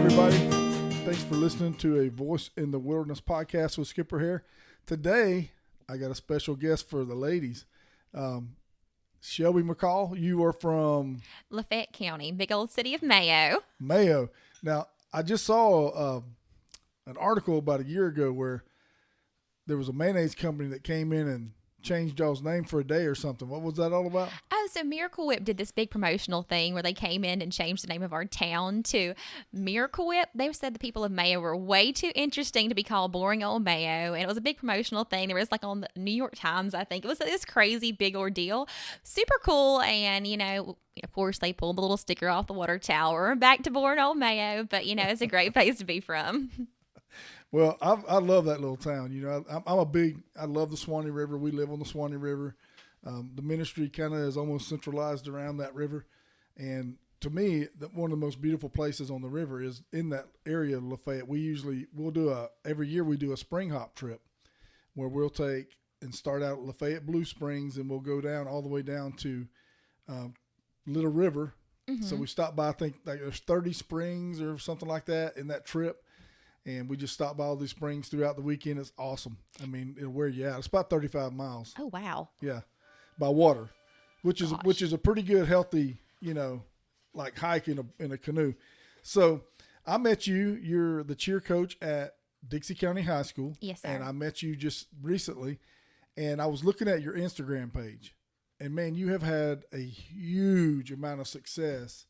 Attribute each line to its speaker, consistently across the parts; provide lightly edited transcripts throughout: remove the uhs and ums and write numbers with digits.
Speaker 1: everybody. Thanks for listening to a Voice in the Wilderness podcast with Skipper here. Today, I got a special guest for the ladies. Shelby Mccall, you are from
Speaker 2: Lafayette County, big old city of Mayo.
Speaker 1: Mayo. Now, I just saw an article about a year ago where there was a mayonnaise company that came in and changed y'all's name for a day or something. What was that all about?
Speaker 2: Oh, so Miracle Whip did this big promotional thing where they came in and changed the name of our town to Miracle Whip. They said the people of Mayo were way too interesting to be called boring old Mayo, and it was a big promotional thing. There was like on the New York Times, I think. It was this crazy big ordeal. Super cool, and of course, they pulled the little sticker off the water tower. Back to boring old Mayo, but it's a great place to be from.
Speaker 1: Well, I love that little town. I love the Swanee River. We live on the Swanee River. The ministry kind of is almost centralized around that river. And to me, one of the most beautiful places on the river is in that area of Lafayette. Every year we do a spring hop trip where we'll take and start out at Lafayette Blue Springs, and we'll go down all the way down to Little River. Mm-hmm. So we stop by, I think like there's 30 springs or something like that in that trip. And we just stop by all these springs throughout the weekend. It's awesome. I mean, it'll wear you out. It's about 35 miles.
Speaker 2: Oh, wow.
Speaker 1: Yeah, by water, which is a pretty good, healthy, like hike in a canoe. So I met you. You're the cheer coach at Dixie County High School.
Speaker 2: Yes, sir.
Speaker 1: And I met you just recently. And I was looking at your Instagram page. And, man, you have had a huge amount of success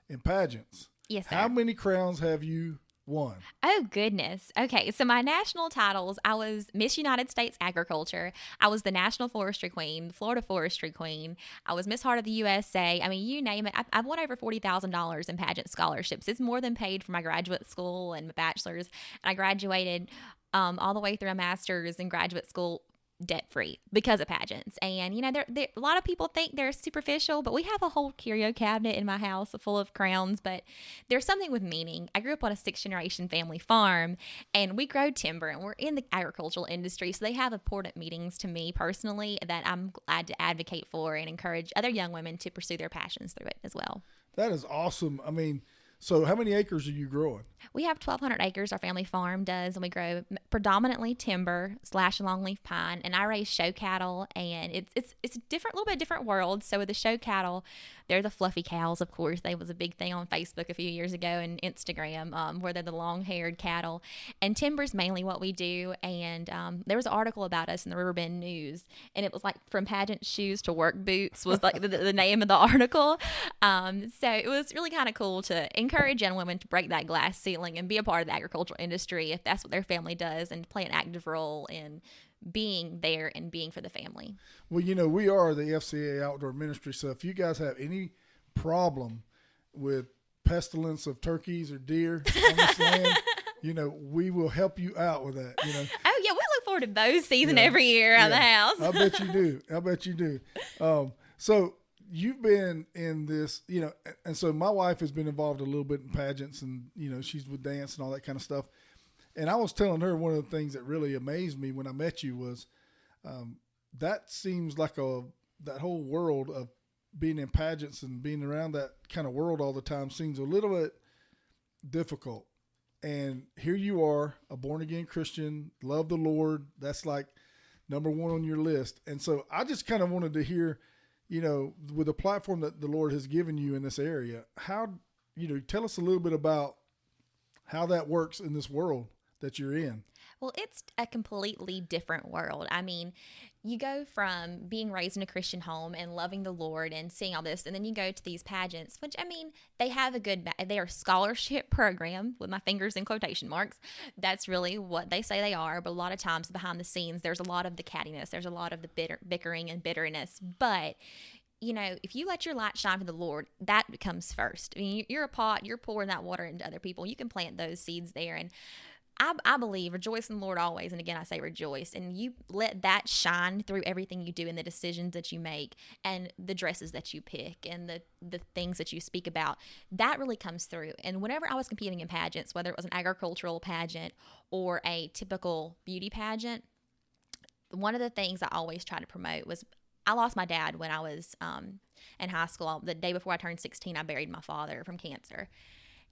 Speaker 1: in pageants.
Speaker 2: Yes, sir.
Speaker 1: How many crowns have you won?
Speaker 2: Oh, goodness. Okay, so my national titles, I was Miss United States Agriculture. I was the National Forestry Queen, the Florida Forestry Queen. I was Miss Heart of the USA. I mean, you name it. I've won over $40,000 in pageant scholarships. It's more than paid for my graduate school and my bachelor's. And I graduated all the way through a master's in graduate school debt-free because of pageants. And a lot of people think they're superficial, but we have a whole curio cabinet in my house full of crowns. But there's something with meaning. I grew up on a 6th-generation family farm, and we grow timber, and we're in the agricultural industry, so they have important meanings to me personally that I'm glad to advocate for and encourage other young women to pursue their passions through it as well.
Speaker 1: That is awesome. I mean, so how many acres are you growing?
Speaker 2: We have 1,200 acres, our family farm does, and we grow predominantly timber / longleaf pine, and I raise show cattle, and it's a little bit different world. So with the show cattle, they're the fluffy cows, of course. They was a big thing on Facebook a few years ago and Instagram, where they're the long-haired cattle. And timber's mainly what we do, and there was an article about us in the Riverbend News, and it was like from pageant shoes to work boots was like the name of the article. So it was really kind of cool to encourage young women to break that glass ceiling and be a part of the agricultural industry if that's what their family does, and play an active role in being there and being for the family. Well,
Speaker 1: we are the FCA Outdoor Ministry, so if you guys have any problem with pestilence of turkeys or deer on this land, we will help you out with that. Oh
Speaker 2: yeah, we look forward to bow season every year around the house.
Speaker 1: I bet you do. So you've been in this, and so my wife has been involved a little bit in pageants, and, she's with dance and all that kind of stuff. And I was telling her one of the things that really amazed me when I met you was that seems like that whole world of being in pageants and being around that kind of world all the time seems a little bit difficult. And here you are, a born-again Christian, love the Lord. That's like number one on your list. And so I just kind of wanted to hear, with the platform that the Lord has given you in this area, how, tell us a little bit about how that works in this world that you're in.
Speaker 2: Well, it's a completely different world. I mean, you go from being raised in a Christian home and loving the Lord and seeing all this, and then you go to these pageants, which, I mean, they are a scholarship program, with my fingers in quotation marks. That's really what they say they are. But a lot of times behind the scenes, there's a lot of the cattiness. There's a lot of the bickering and bitterness. But if you let your light shine for the Lord, that comes first. I mean, you're a pot, you're pouring that water into other people. You can plant those seeds there. And I believe, rejoice in the Lord always. And again, I say rejoice. And you let that shine through everything you do and the decisions that you make and the dresses that you pick and the things that you speak about. That really comes through. And whenever I was competing in pageants, whether it was an agricultural pageant or a typical beauty pageant, one of the things I always try to promote was, I lost my dad when I was in high school. The day before I turned 16, I buried my father from cancer.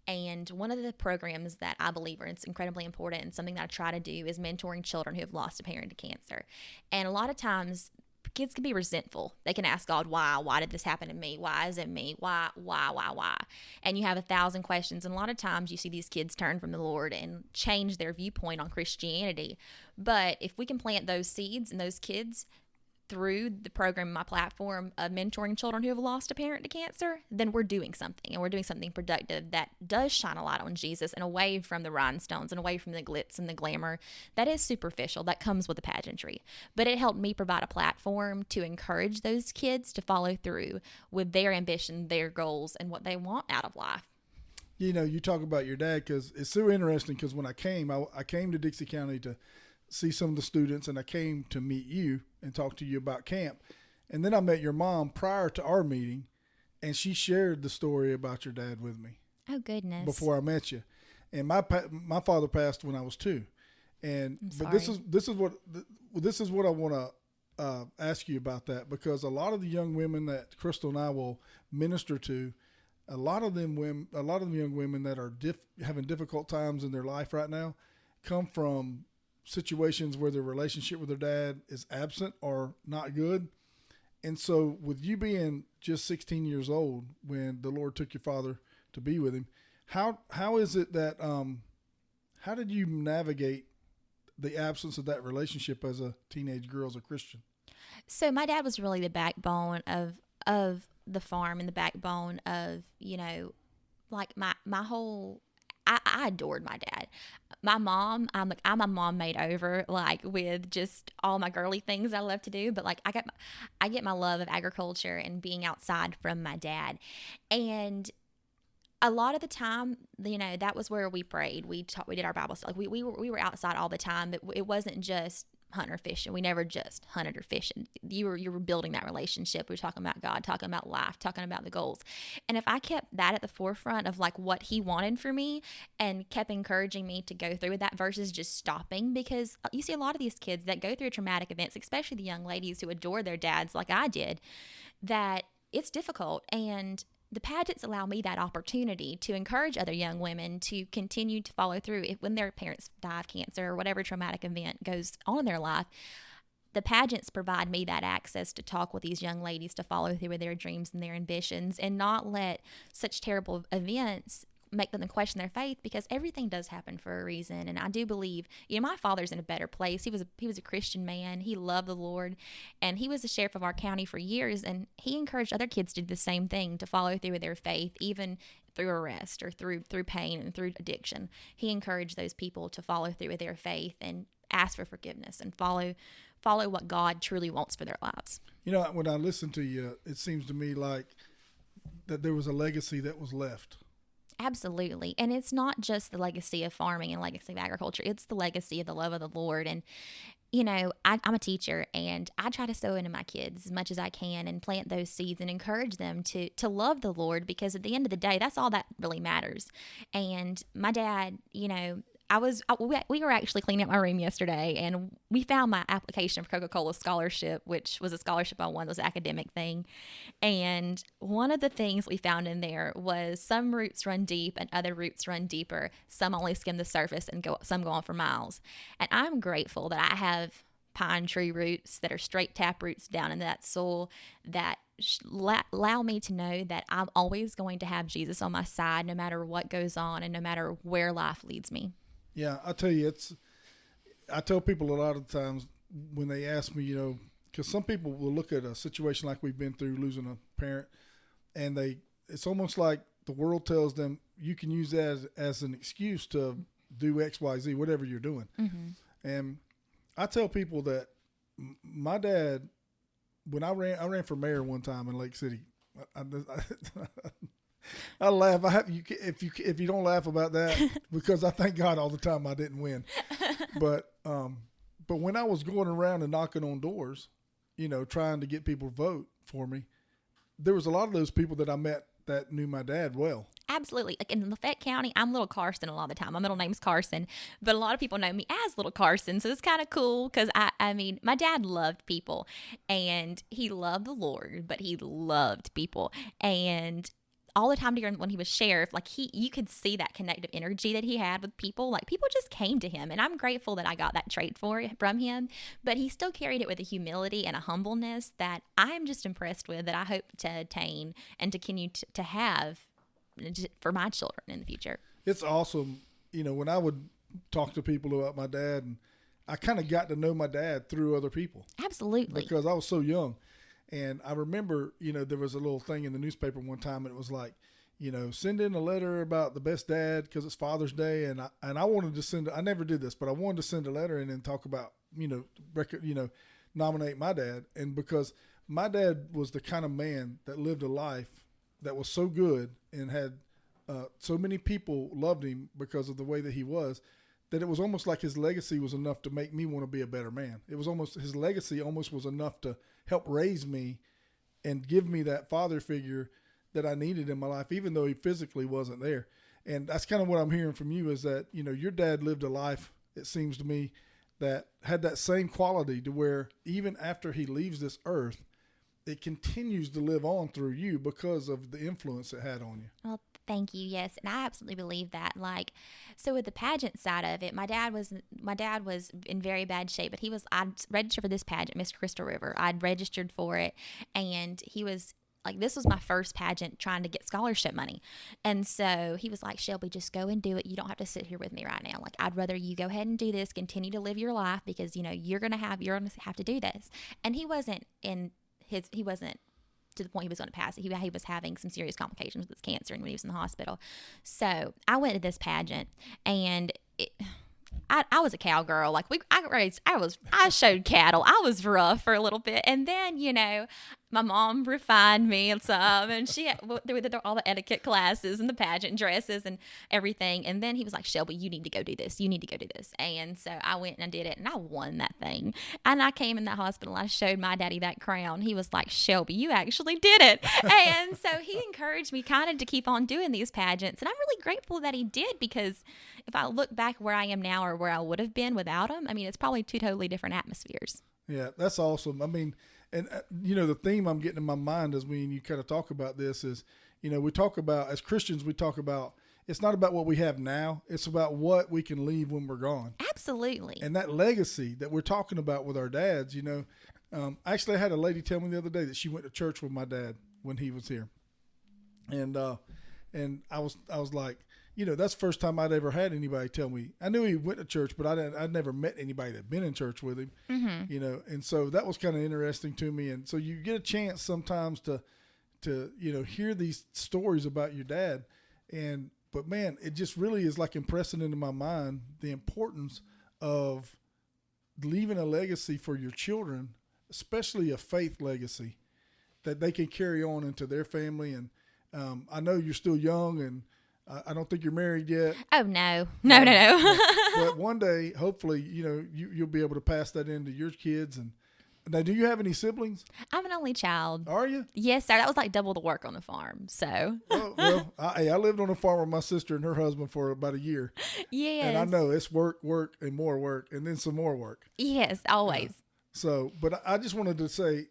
Speaker 2: And one of the programs that I believe are it's incredibly important and something that I try to do is mentoring children who have lost a parent to cancer. And a lot of times kids can be resentful. They can ask God, why? Why did this happen to me? Why is it me? Why? And you have 1,000 questions. And a lot of times you see these kids turn from the Lord and change their viewpoint on Christianity. But if we can plant those seeds in those kids through the program, my platform of mentoring children who have lost a parent to cancer, then we're doing something, and we're doing something productive that does shine a light on Jesus and away from the rhinestones and away from the glitz and the glamour that is superficial, that comes with the pageantry. But it helped me provide a platform to encourage those kids to follow through with their ambition, their goals, and what they want out of life.
Speaker 1: You know, you talk about your dad because it's so interesting because when I came to Dixie County to see some of the students, and I came to meet you and talk to you about camp. And then I met your mom prior to our meeting, and she shared the story about your dad with me.
Speaker 2: Oh, goodness.
Speaker 1: Before I met you. And my father passed when I was 2. And but this is what I want to ask you about that, because a lot of the young women that Crystal and I will minister to, a lot of the young women that are having difficult times in their life right now come from situations where their relationship with their dad is absent or not good. And so with you being just 16 years old when the Lord took your father to be with him, how is it that how did you navigate the absence of that relationship as a teenage girl, as a Christian?
Speaker 2: So my dad was really the backbone of the farm and the backbone of, you know, like my whole, I adored my dad. My mom, I'm a mom made over, like with just all my girly things I love to do. But like I get my love of agriculture and being outside from my dad. And a lot of the time, you know, that was where we prayed. We did our Bible study. Like we were outside all the time, but it wasn't just hunting or fishing. We never just hunted or fishing. You were building that relationship. We were talking about God, talking about life, talking about the goals. And if I kept that at the forefront of like what he wanted for me and kept encouraging me to go through with that versus just stopping, because you see a lot of these kids that go through traumatic events, especially the young ladies who adore their dads like I did, that it's difficult. And the pageants allow me that opportunity to encourage other young women to continue to follow through when their parents die of cancer or whatever traumatic event goes on in their life. The pageants provide me that access to talk with these young ladies to follow through with their dreams and their ambitions and not let such terrible events make them question their faith, because everything does happen for a reason. And I do believe, you know, my father's in a better place. He was a Christian man. He loved the Lord, and he was the sheriff of our county for years, and he encouraged other kids to do the same thing, to follow through with their faith, even through arrest or through pain and through addiction. He encouraged those people to follow through with their faith and ask for forgiveness and follow what God truly wants for their lives. You
Speaker 1: know, when I listen to you, it seems to me like that there was a legacy that was left.
Speaker 2: Absolutely. And it's not just the legacy of farming and legacy of agriculture. It's the legacy of the love of the Lord. And, you know, I'm a teacher, and I try to sow into my kids as much as I can and plant those seeds and encourage them to love the Lord, because at the end of the day, that's all that really matters. And my dad, you know, we were actually cleaning up my room yesterday, and we found my application for Coca-Cola scholarship, which was a scholarship I won, this academic thing. And one of the things we found in there was some roots run deep and other roots run deeper. Some only skim the surface and some go on for miles. And I'm grateful that I have pine tree roots that are straight tap roots down in that soil that allow me to know that I'm always going to have Jesus on my side no matter what goes on and no matter where life leads me.
Speaker 1: Yeah, I tell you, I tell people a lot of times when they ask me, you know, because some people will look at a situation like we've been through, losing a parent, and it's almost like the world tells them you can use that as an excuse to do X, Y, Z, whatever you're doing. Mm-hmm. And I tell people that my dad, when I ran for mayor one time in Lake City, I laugh. If you don't laugh about that, because I thank God all the time I didn't win. But when I was going around and knocking on doors, you know, trying to get people to vote for me, there was a lot of those people that I met that knew my dad well.
Speaker 2: Absolutely. Like in Lafayette County, I'm Little Carson a lot of the time. My middle name's Carson, but a lot of people know me as Little Carson. So it's kind of cool because I mean, my dad loved people, and he loved the Lord, but he loved people. And all the time during when he was sheriff, like you could see that connective energy that he had with people. Like people just came to him, and I'm grateful that I got that trait from him. But he still carried it with a humility and a humbleness that I'm just impressed with, that I hope to attain and to continue to have for my children in the future.
Speaker 1: It's awesome. When I would talk to people about my dad, and I kind of got to know my dad through other people.
Speaker 2: Absolutely.
Speaker 1: Because I was so young. And I remember, there was a little thing in the newspaper one time, and it was like, send in a letter about the best dad because it's Father's Day. And I wanted to I never did this, but I wanted to send a letter and then talk about, nominate my dad. And because my dad was the kind of man that lived a life that was so good and had so many people loved him because of the way that he was, that it was almost like his legacy was enough to make me want to be a better man. It was almost, his legacy almost was enough to help raise me and give me that father figure that I needed in my life, even though he physically wasn't there. And that's kind of what I'm hearing from you, is that, your dad lived a life, it seems to me, that had that same quality to where even after he leaves this earth, it continues to live on through you because of the influence it had on you.
Speaker 2: Well, thank you. Yes. And I absolutely believe that. Like, so with the pageant side of it, my dad was in very bad shape, but I'd registered for this pageant, Miss Crystal River. I'd registered for it, and he was like, this was my first pageant trying to get scholarship money. And so he was like, Shelby, just go and do it. You don't have to sit here with me right now. Like, I'd rather you go ahead and do this, continue to live your life, because, you're going to have to do this. And he wasn't to the point he was going to pass it. He was having some serious complications with his cancer, and when he was in the hospital. So I went to this pageant, and I was a cowgirl. Like I showed cattle. I was rough for a little bit. And then, my mom refined me and some, and she had all the etiquette classes and the pageant dresses and everything. And then he was like, Shelby, you need to go do this. You need to go do this. And so I went and I did it, and I won that thing. And I came in that hospital. I showed my daddy that crown. He was like, Shelby, you actually did it. And so he encouraged me kind of to keep on doing these pageants. And I'm really grateful that he did, because if I look back where I am now or where I would have been without him, it's probably two totally different atmospheres.
Speaker 1: Yeah, that's awesome. And the theme I'm getting in my mind is when you kind of talk about this is, we talk about, as Christians, we talk about, it's not about what we have now. It's about what we can leave when we're gone.
Speaker 2: Absolutely.
Speaker 1: And that legacy that we're talking about with our dads, actually I had a lady tell me the other day that she went to church with my dad when he was here. And I was like, that's the first time I'd ever had anybody tell me. I knew he went to church, but I'd never met anybody that'd been in church with him. Mm-hmm. And so that was kind of interesting to me. And so you get a chance sometimes to hear these stories about your dad. But man, it just really is like impressing into my mind the importance of leaving a legacy for your children, especially a faith legacy that they can carry on into their family. And I know you're still young, and I don't think you're married yet.
Speaker 2: Oh, no.
Speaker 1: But one day, hopefully, you'll be able to pass that into your kids. And now, do you have any siblings?
Speaker 2: I'm an only child.
Speaker 1: Are you?
Speaker 2: Yes, sir. That was like double the work on the farm. So.
Speaker 1: I lived on a farm with my sister and her husband for about a year.
Speaker 2: Yes.
Speaker 1: And I know it's work, and more work, and then some more work.
Speaker 2: Yes, always.
Speaker 1: But I just wanted to say,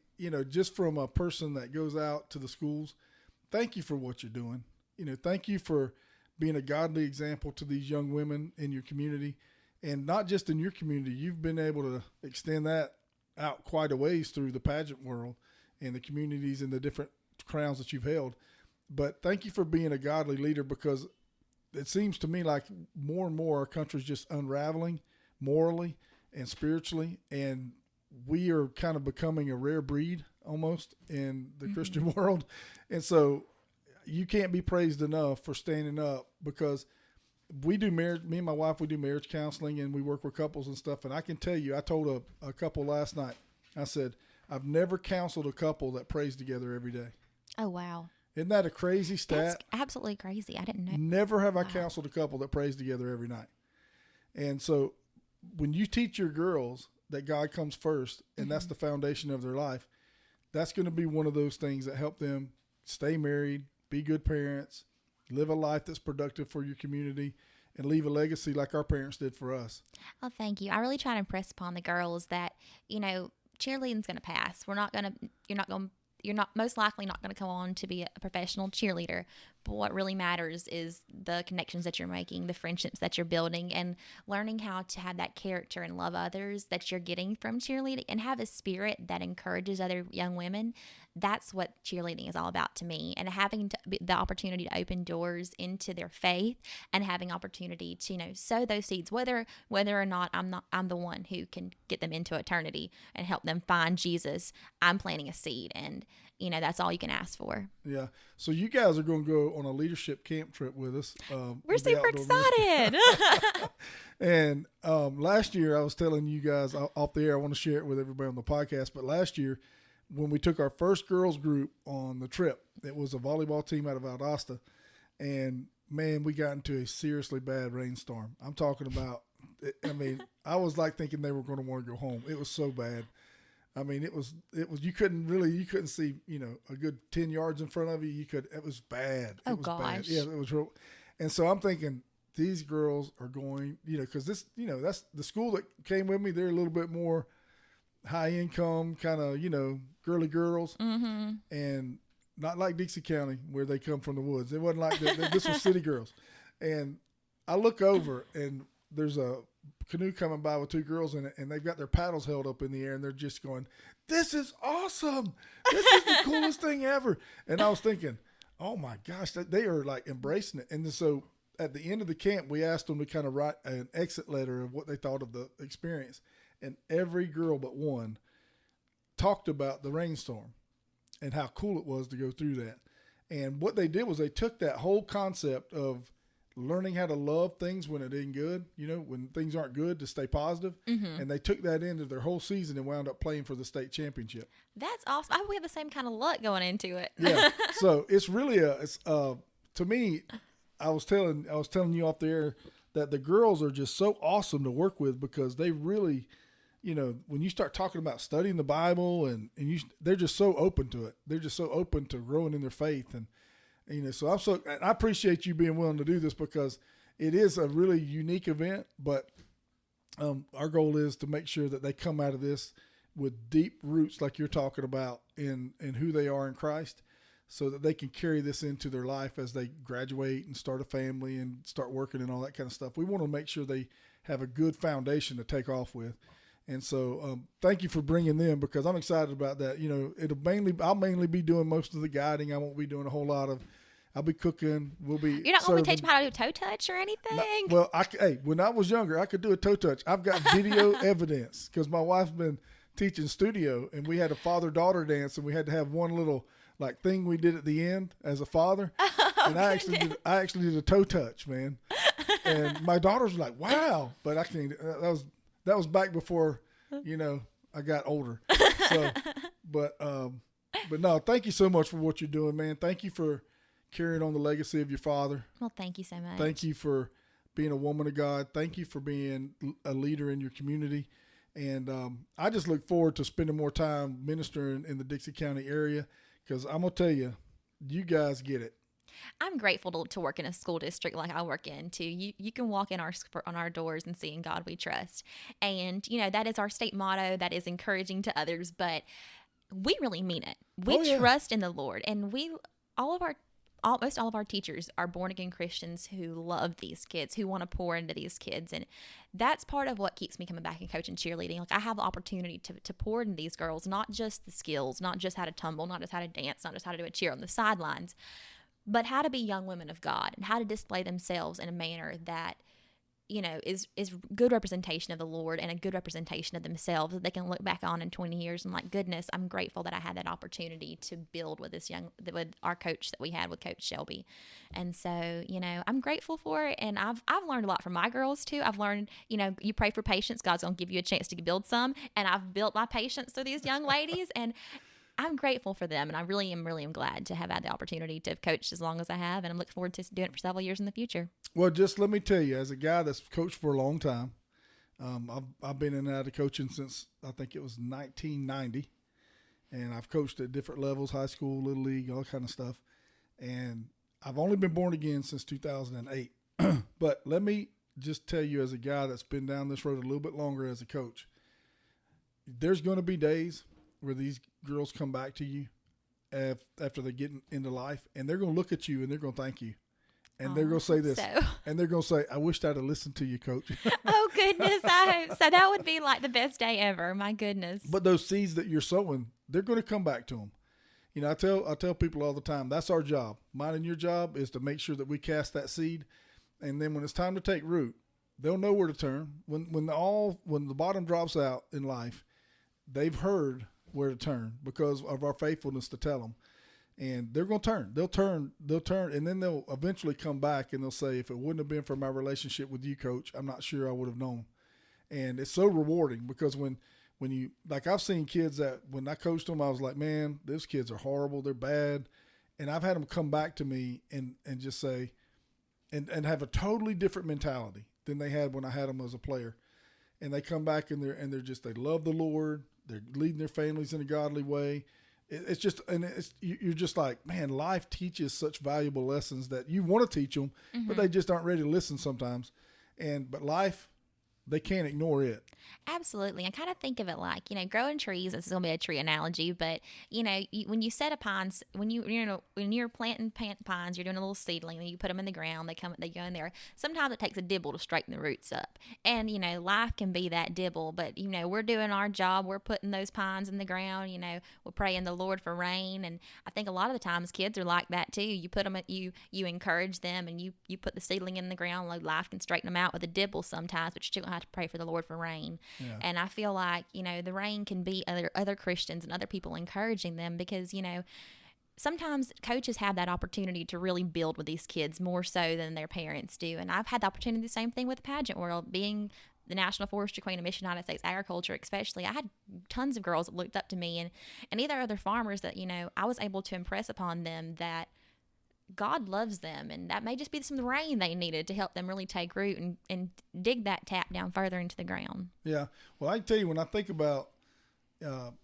Speaker 1: just from a person that goes out to the schools, thank you for what you're doing. Thank you for being a godly example to these young women in your community, and not just in your community. You've been able to extend that out quite a ways through the pageant world and the communities and the different crowns that you've held. But thank you for being a godly leader, because it seems to me like more and more our country's just unraveling morally and spiritually, and we are kind of becoming a rare breed almost in the mm-hmm. Christian world. And so you can't be praised enough for standing up, because we do marriage. Me and my wife, we do marriage counseling, and we work with couples and stuff. And I can tell you, I told a couple last night, I said, I've never counseled a couple that prays together every day.
Speaker 2: Oh, wow.
Speaker 1: Isn't that a crazy stat?
Speaker 2: That's absolutely crazy. I didn't know.
Speaker 1: Never have I counseled a couple that prays together every night. And so when you teach your girls that God comes first, and mm-hmm. that's the foundation of their life, that's going to be one of those things that help them stay married, be good parents, live a life that's productive for your community, and leave a legacy like our parents did for us.
Speaker 2: Oh, thank you. I really try to impress upon the girls that, cheerleading's going to pass. You're not going to, you're not most likely not going to go on to be a professional cheerleader. But what really matters is the connections that you're making, the friendships that you're building, and learning how to have that character and love others that you're getting from cheerleading, and have a spirit that encourages other young women. That's what cheerleading is all about to me, and having the opportunity to open doors into their faith, and having opportunity to, sow those seeds, whether or not I'm the one who can get them into eternity and help them find Jesus. I'm planting a seed, and that's all you can ask for.
Speaker 1: Yeah. So you guys are going to go on a leadership camp trip with us.
Speaker 2: We're super excited.
Speaker 1: And last year, I was telling you guys off the air, I want to share it with everybody on the podcast, but last year, when we took our first girls group on the trip, it was a volleyball team out of Valdosta, and man, we got into a seriously bad rainstorm. I'm talking about, I was like thinking they were going to want to go home. It was so bad. It was, you couldn't see, a good 10 yards in front of you. It was bad.
Speaker 2: Oh,
Speaker 1: it was
Speaker 2: gosh.
Speaker 1: bad. Yeah, it was real. And so I'm thinking these girls are going, cause this, that's the school that came with me. They're a little bit more high income, kind of, girly girls, and not like Dixie County where they come from the woods. It wasn't like that. This was city girls. And I look over and there's a canoe coming by with two girls in it, and they've got their paddles held up in the air, and they're just going, "This is awesome. This is the coolest thing ever." And I was thinking, oh my gosh, they are like embracing it. And so at the end of the camp, we asked them to kind of write an exit letter of what they thought of the experience. And every girl but one talked about the rainstorm and how cool it was to go through that. And what they did was they took that whole concept of learning how to love things when it ain't good, when things aren't good, to stay positive. And they took that into their whole season and wound up playing for the state championship.
Speaker 2: That's awesome. I hope we have the same kind of luck going into it.
Speaker 1: Yeah. So it's really to me, I was telling you off the air that the girls are just so awesome to work with, because they really, when you start talking about studying the Bible and they're just so open to it. They're just so open to growing in their faith. And, so I appreciate you being willing to do this, because it is a really unique event, but our goal is to make sure that they come out of this with deep roots, like you're talking about, in who they are in Christ, so that they can carry this into their life as they graduate and start a family and start working and all that kind of stuff. We want to make sure they have a good foundation to take off with. And so thank you for bringing them, because I'm excited about that. I'll mainly be doing most of the guiding. I won't be doing a whole lot of, I'll be cooking. We'll be
Speaker 2: You're not going to teach
Speaker 1: serving.
Speaker 2: them how to do toe touch or anything?
Speaker 1: No, well, when I was younger, I could do a toe touch. I've got video evidence, because my wife's been teaching studio, and we had a father-daughter dance, and we had to have one little thing we did at the end as a father. And I actually did a toe touch, man. And my daughters were like, "Wow!" But I can't. That was back before, I got older. So, but no, thank you so much for what you're doing, man. Thank you for carrying on the legacy of your father.
Speaker 2: Well, thank you so much.
Speaker 1: Thank you for being a woman of God. Thank you for being a leader in your community. And I just look forward to spending more time ministering in the Dixie County area, because I'm going to tell you, you guys get it.
Speaker 2: I'm grateful to work in a school district like I work in too. You can walk in on our doors and see "In God We Trust," and that is our state motto. That is encouraging to others, but we really mean it. We trust in the Lord, and almost all of our teachers are born again Christians who love these kids, who want to pour into these kids, and that's part of what keeps me coming back and coaching cheerleading. I have the opportunity to pour into these girls, not just the skills, not just how to tumble, not just how to dance, not just how to do a cheer on the sidelines, but how to be young women of God and how to display themselves in a manner that, is good representation of the Lord and a good representation of themselves that they can look back on in 20 years and like, goodness, I'm grateful that I had that opportunity to build with with our coach that we had with Coach Shelby. And so, I'm grateful for it. And I've learned a lot from my girls too. I've learned, you pray for patience, God's going to give you a chance to build some. And I've built my patience through these young ladies, and I'm grateful for them, and I really am glad to have had the opportunity to coach as long as I have, and I'm looking forward to doing it for several years in the future.
Speaker 1: Well, just let me tell you, as a guy that's coached for a long time, I've been in and out of coaching since I think it was 1990, and I've coached at different levels, high school, little league, all kind of stuff, and I've only been born again since 2008. But let me just tell you, as a guy that's been down this road a little bit longer as a coach, there's going to be days where these girls come back to you after they get into life, and they're going to look at you and they're going to thank you. And they're going to say this, and they're going to say, I wished I'd have listened to you, Coach.
Speaker 2: Oh, goodness. I hope so. That would be like the best day ever. My goodness.
Speaker 1: But those seeds that you're sowing, they're going to come back to them. You know, I tell people all the time, that's our job. Mine and your job is to make sure that we cast that seed. And then when it's time to take root, they'll know where to turn. When the bottom drops out in life, they've heard where to turn because of our faithfulness to tell them. And they're going to turn. They'll turn, and then they'll eventually come back and they'll say, if it wouldn't have been for my relationship with you, Coach, I'm not sure I would have known. And it's so rewarding because when you, like I've seen kids that when I coached them, I was like, man, those kids are horrible. They're bad. And I've had them come back to me and just say, and have a totally different mentality than they had when I had them as a player. And they come back and they're just, they love the Lord. They're leading their families in a godly way. It's just, and you're just like, man, life teaches such valuable lessons that you want to teach them, but they just aren't ready to listen sometimes. But life, they can't ignore it.
Speaker 2: Absolutely. I kind of think of it like, growing trees, this is going to be a tree analogy, but, when you set a pine, when you're planting pines, you're doing a little seedling, and you put them in the ground, they go in there. Sometimes it takes a dibble to straighten the roots up. And, life can be that dibble, but, we're doing our job. We're putting those pines in the ground, we're praying the Lord for rain. And I think a lot of the times kids are like that too. You put them, you encourage them, and you put the seedling in the ground. Like life can straighten them out with a dibble sometimes, but you still have to pray for the Lord for rain. Yeah. And I feel like, the rain can be other Christians and other people encouraging them because, sometimes coaches have that opportunity to really build with these kids more so than their parents do. And I've had the opportunity, the same thing with the pageant world, being the National Forestry Queen of Michigan United States Agriculture especially. I had tons of girls that looked up to me and either other farmers that, I was able to impress upon them that God loves them, and that may just be some rain they needed to help them really take root and dig that tap down further into the ground. Yeah.
Speaker 1: Well, I can tell you, when I think about,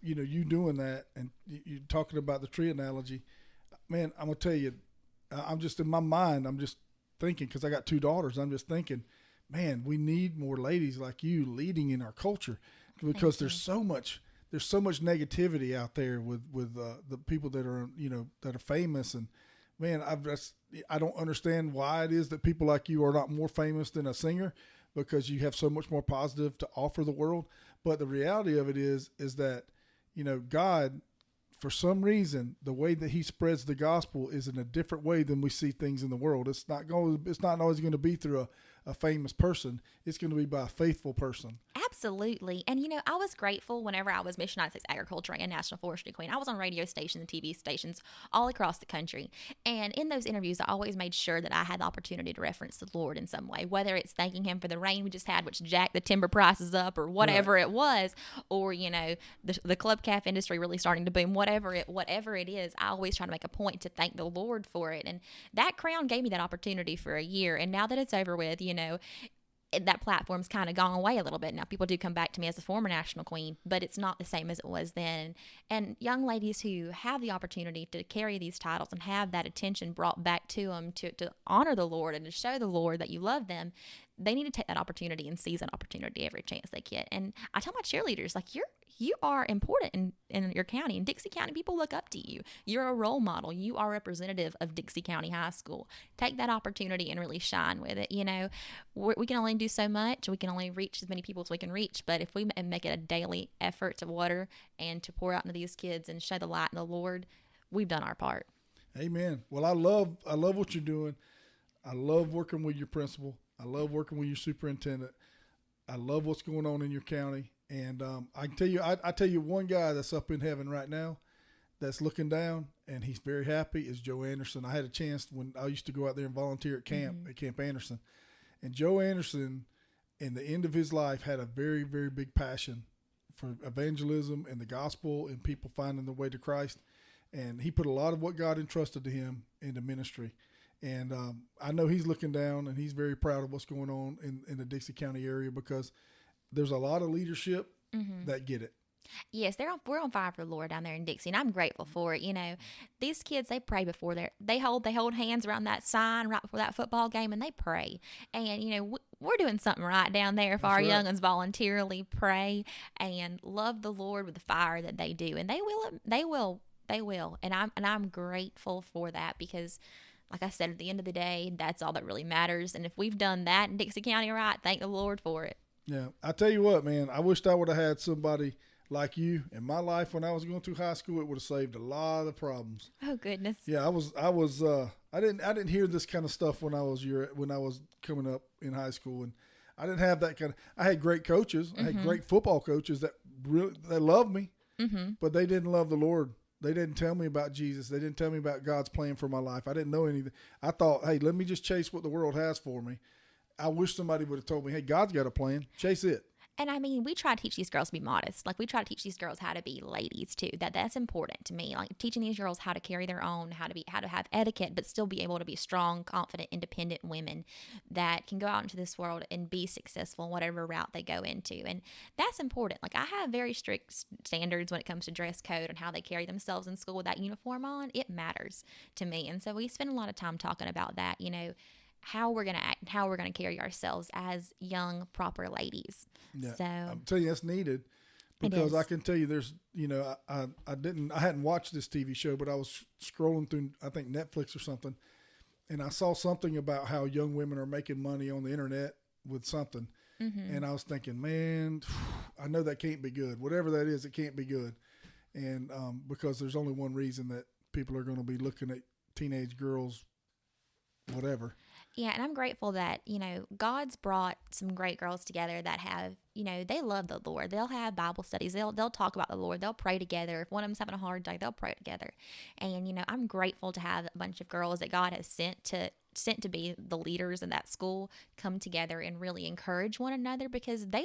Speaker 1: you doing that and you talking about the tree analogy, man, I'm going to tell you, I'm just in my mind, I'm just thinking, because I got 2 daughters, I'm just thinking, man, we need more ladies like you leading in our culture because there's so much negativity out there with the people that are, that are famous. And man, I don't understand why it is that people like you are not more famous than a singer, because you have so much more positive to offer the world. But the reality of it is that, God, for some reason, the way that he spreads the gospel is in a different way than we see things in the world. It's not always going to be through a famous person. It's going to be by a faithful person.
Speaker 2: Absolutely. And, I was grateful whenever I was Michigan United States Agriculture and National Forestry Queen. I was on radio stations and TV stations all across the country. And in those interviews, I always made sure that I had the opportunity to reference the Lord in some way, whether it's thanking him for the rain we just had, which jacked the timber prices up, or whatever it was, or, the club calf industry really starting to boom, whatever it is. I always try to make a point to thank the Lord for it. And that crown gave me that opportunity for a year. And now that it's over with, that platform's kind of gone away a little bit. Now people do come back to me as a former national queen, but it's not the same as it was then. And young ladies who have the opportunity to carry these titles and have that attention brought back to them to honor the Lord and to show the Lord that you love them, they need to take that opportunity and seize that opportunity every chance they get. And I tell my cheerleaders, like, you are important in your county. In Dixie County, people look up to you. You're a role model. You are representative of Dixie County High School. Take that opportunity and really shine with it. We can only do so much. We can only reach as many people as we can reach. But if we make it a daily effort to water and to pour out into these kids and show the light in the Lord, we've done our part.
Speaker 1: Amen. Well, I love what you're doing. I love working with your principal. I love working with your superintendent. I love what's going on in your county. And I can tell you, I tell you one guy that's up in heaven right now that's looking down, and he's very happy, is Joe Anderson. I had a chance when I used to go out there and volunteer at camp, at Camp Anderson. And Joe Anderson, in the end of his life, had a very, very big passion for evangelism and the gospel and people finding their way to Christ. And he put a lot of what God entrusted to him into ministry. And I know he's looking down, and he's very proud of what's going on in the Dixie County area, because there's a lot of leadership that get it.
Speaker 2: Yes, we're on fire for the Lord down there in Dixie, and I'm grateful for it. These kids, they pray before they hold hands around that sign right before that football game, and they pray. And we're doing something right down there if our young ones voluntarily pray and love the Lord with the fire that they do, and they will They will. And I'm grateful for that because, like I said, at the end of the day, that's all that really matters. And if we've done that in Dixie County right, thank the Lord for it.
Speaker 1: Yeah. I tell you what, man, I wished I would have had somebody like you in my life when I was going through high school. It would have saved a lot of the problems.
Speaker 2: Oh, goodness.
Speaker 1: Yeah, I didn't hear this kind of stuff when I was coming up in high school, and I didn't have that kind of. I had great coaches. I had great football coaches that loved me, but they didn't love the Lord. They didn't tell me about Jesus. They didn't tell me about God's plan for my life. I didn't know anything. I thought, hey, let me just chase what the world has for me. I wish somebody would have told me, hey, God's got a plan. Chase it.
Speaker 2: And I mean, we try to teach these girls to be modest. Like, we try to teach these girls how to be ladies too. That's important to me. Like, teaching these girls how to carry their own, how to have etiquette, but still be able to be strong, confident, independent women that can go out into this world and be successful in whatever route they go into. And that's important. Like, I have very strict standards when it comes to dress code and how they carry themselves in school with that uniform on. It matters to me. And so we spend a lot of time talking about that, how we're going to act and how we're going to carry ourselves as young, proper ladies.
Speaker 1: Yeah.
Speaker 2: So
Speaker 1: I'm telling you, that's needed because I can tell you there's, I hadn't watched this TV show, but I was scrolling through, I think Netflix or something. And I saw something about how young women are making money on the internet with something. And I was thinking, man, I know that can't be good. Whatever that is, it can't be good. And because there's only one reason that people are going to be looking at teenage girls, whatever.
Speaker 2: Yeah, and I'm grateful that, God's brought some great girls together that have, they love the Lord. They'll have Bible studies. They'll talk about the Lord. They'll pray together. If one of them's having a hard day, they'll pray together. And, I'm grateful to have a bunch of girls that God has sent to be the leaders in that school come together and really encourage one another because they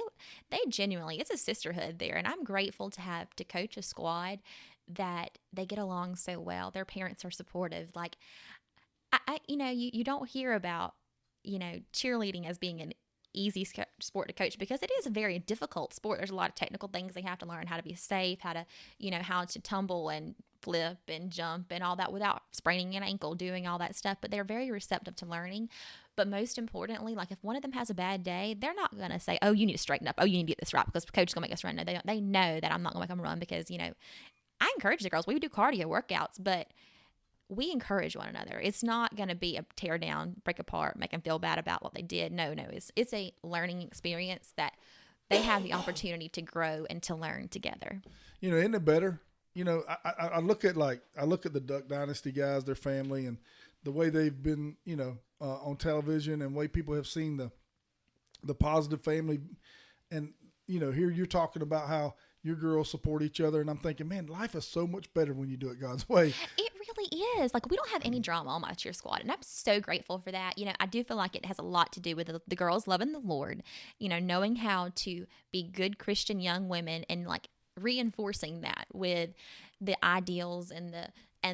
Speaker 2: genuinely, it's a sisterhood there. And I'm grateful to coach a squad that they get along so well. Their parents are supportive. Like, you don't hear about, cheerleading as being an easy sport to coach because it is a very difficult sport. There's a lot of technical things they have to learn, how to be safe, how to tumble and flip and jump and all that without spraining an ankle, doing all that stuff. But they're very receptive to learning. But most importantly, like if one of them has a bad day, they're not going to say, oh, you need to straighten up. Oh, you need to get this right because the coach is going to make us run. No, they know that I'm not going to make them run because, I encourage the girls. We would do cardio workouts, but we encourage one another. It's not going to be a tear down, break apart, make them feel bad about what they did. No, it's a learning experience that they have the opportunity to grow and to learn together.
Speaker 1: Isn't it better? I look at the Duck Dynasty guys, their family, and the way they've been, on television and the way people have seen the positive family. And, here you're talking about how your girls support each other. And I'm thinking, man, life is so much better when you do it God's way.
Speaker 2: It really is. Like, we don't have any drama on my cheer squad, and I'm so grateful for that. I do feel like it has a lot to do with the girls loving the Lord, knowing how to be good Christian young women and like reinforcing that with the ideals and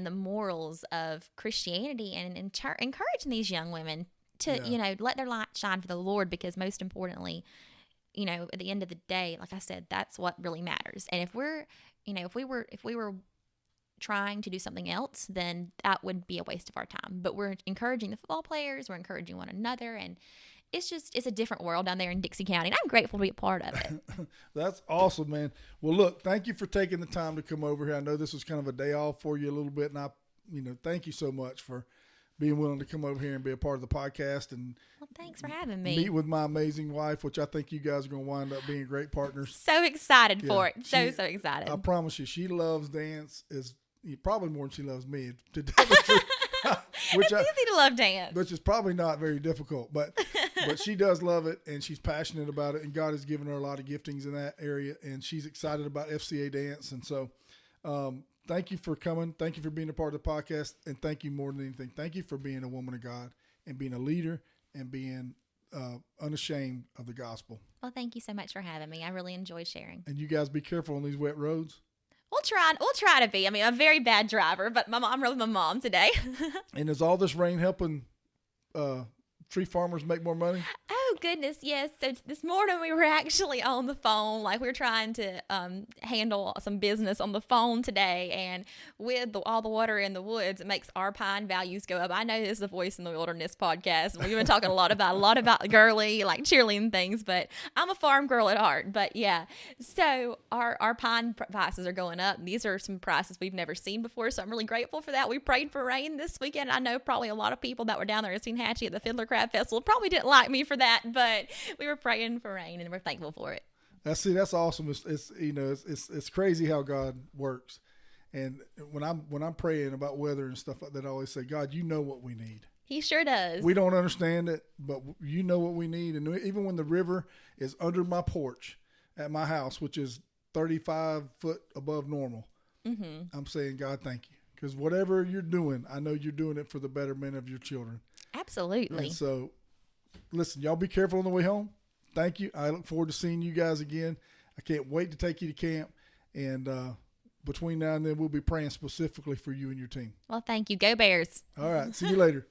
Speaker 2: the morals of Christianity and encouraging these young women to, let their light shine for the Lord because most importantly, at the end of the day, like I said, that's what really matters. And if we were trying to do something else, then that would be a waste of our time. But we're encouraging the football players, we're encouraging one another, and it's a different world down there in Dixie County, and I'm grateful to be a part of it.
Speaker 1: That's awesome, man. Well, look, thank you for taking the time to come over here. I know this was kind of a day off for you a little bit, and I thank you so much for being willing to come over here and be a part of the podcast. And
Speaker 2: well, thanks for having me.
Speaker 1: Meet with my amazing wife, which I think you guys are going to wind up being great partners.
Speaker 2: So excited for it. So excited.
Speaker 1: I promise you, she loves dance probably more than she loves me. To tell the truth.
Speaker 2: It's easy to love dance.
Speaker 1: Which is probably not very difficult, but she does love it, and she's passionate about it, and God has given her a lot of giftings in that area, and she's excited about FCA dance. And so thank you for coming. Thank you for being a part of the podcast, and thank you more than anything. Thank you for being a woman of God and being a leader and being unashamed of the gospel.
Speaker 2: Well, thank you so much for having me. I really enjoyed sharing.
Speaker 1: And you guys be careful on these wet roads.
Speaker 2: We'll try to be. I mean, I'm a very bad driver, but I'm rode with my mom today.
Speaker 1: And is all this rain helping tree farmers make more money?
Speaker 2: Oh, goodness, yes. So this morning we were actually on the phone. Like, we were trying to handle some business on the phone today. And with all the water in the woods, it makes our pine values go up. I know this is the Voice in the Wilderness podcast. We've been talking a lot about girly, like cheerleading things. But I'm a farm girl at heart. But, yeah. So our pine prices are going up. These are some prices we've never seen before. So I'm really grateful for that. We prayed for rain this weekend. I know probably a lot of people that were down there at Hatchie at the Fiddler Crab Festival probably didn't like me for that, but we were praying for rain and we're thankful for it.
Speaker 1: That's awesome. It's crazy how God works. And when I'm praying about weather and stuff like that, I always say, God, you know what we need.
Speaker 2: He sure does.
Speaker 1: We don't understand it, but you know what we need. And even when the river is under my porch at my house, which is 35 foot above normal, I'm saying, God, thank you. Because whatever you're doing, I know you're doing it for the betterment of your children.
Speaker 2: Absolutely.
Speaker 1: And so, listen, y'all be careful on the way home. Thank you. I look forward to seeing you guys again. I can't wait to take you to camp. And between now and then, we'll be praying specifically for you and your team.
Speaker 2: Well, thank you. Go Bears.
Speaker 1: All right. See you later.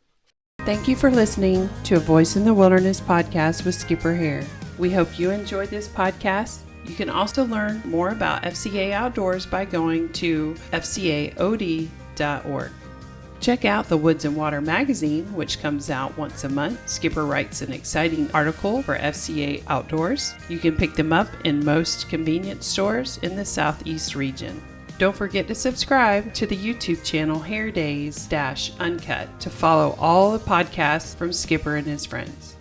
Speaker 3: Thank you for listening to a Voice in the Wilderness podcast with Skipper Hair. We hope you enjoyed this podcast. You can also learn more about FCA Outdoors by going to fcaod.org. Check out the Woods and Water magazine, which comes out once a month. Skipper writes an exciting article for FCA Outdoors. You can pick them up in most convenience stores in the Southeast region. Don't forget to subscribe to the YouTube channel Hair Days-Uncut to follow all the podcasts from Skipper and his friends.